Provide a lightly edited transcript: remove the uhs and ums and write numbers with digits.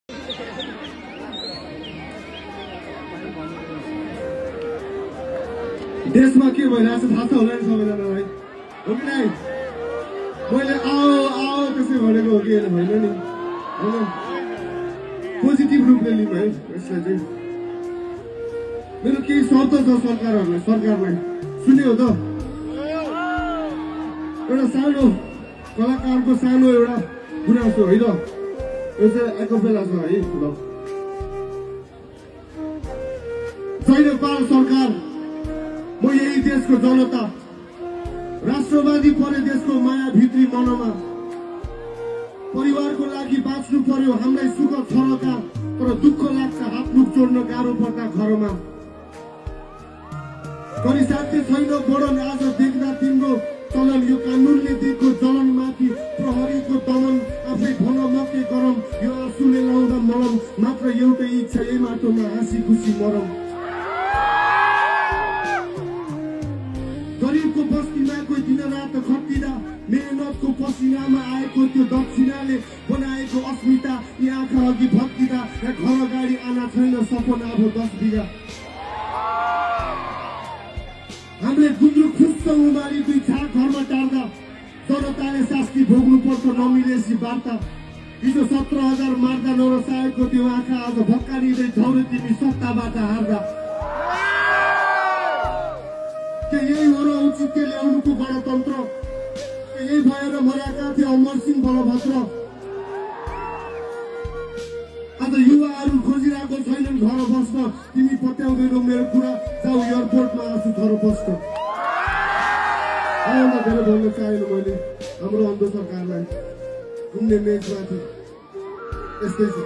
देशमा के भइरहेछ थाहा छ होला नि सबैजनालाई, हो कि नै? मैले आओ आओ त्यसै भनेको हो कि होइन नि, होइन? पोजिटिभ रूपले लिनु है यसलाई चाहिँ। मेरो केही शर्त छ सरकारलाई, सुन्यो त? एउटा सानो कलाकारको सानो एउटा गुनासो है त, यो चाहिँ आएको बेला छ है। ल जय नेपाल सरकार, म यही देशको जनता, राष्ट्रवादी परे देशको माया भित्री मनमा, परिवारको लागि बाँच्नु पर्यो हामीलाई सुख छरका, तर दुःख लाग्छ हात मुख जोड्न गाह्रो पर्दा घरमा। गरिसाध्य छैन वर्णन आज देख्दा तिम्रो चलन, यो कानुनले दिएको जलन माथि प्रहरीको दमन, आफै भन म के गरम, यो आँसुले लाउँदा मलम, मात्र एउटै इच्छा यही माटोमा हाँसी खुसी मरम। गरीबको बस्तीमा कोही दिन रात खटिँदा, मेहनतको पसिनामा आएको त्यो दक्षिणाले बनाएको अस्मिता, यी आँखा अघि भत्किँदा, यहाँ घर अगाडि आना छैन सपना अब 10 बिघा। हामीले गुन्द्रुक खुस्स उमारी दुई छाक घरमा टार्दा, जनताले शास्ति भोग्नु पर्छ नमिलेसी वार्ता। हिजो 17,000 मार्दा नरसाएको त्यो आँखा आज भक्कारिँदै झौरे तिमी सत्ताबाट हार्दा। के यही हो र औचित्य ल्याउनुको गणतन्त्र? यही भएर मरेका थिए अमर सिंह बलभद्र। आज युवाहरू खोजिरहेको छैनन् घर बस्न, तिमी पत्याउँदैनौ मेरो कुरा, जाऊ एयरपोर्टमा आँसु थर बस्न। धेरै भन्न चाहेन मैले हाम्रो अन्ध सरकारलाई, घुम्ने मेचमाथि यस्तै छ।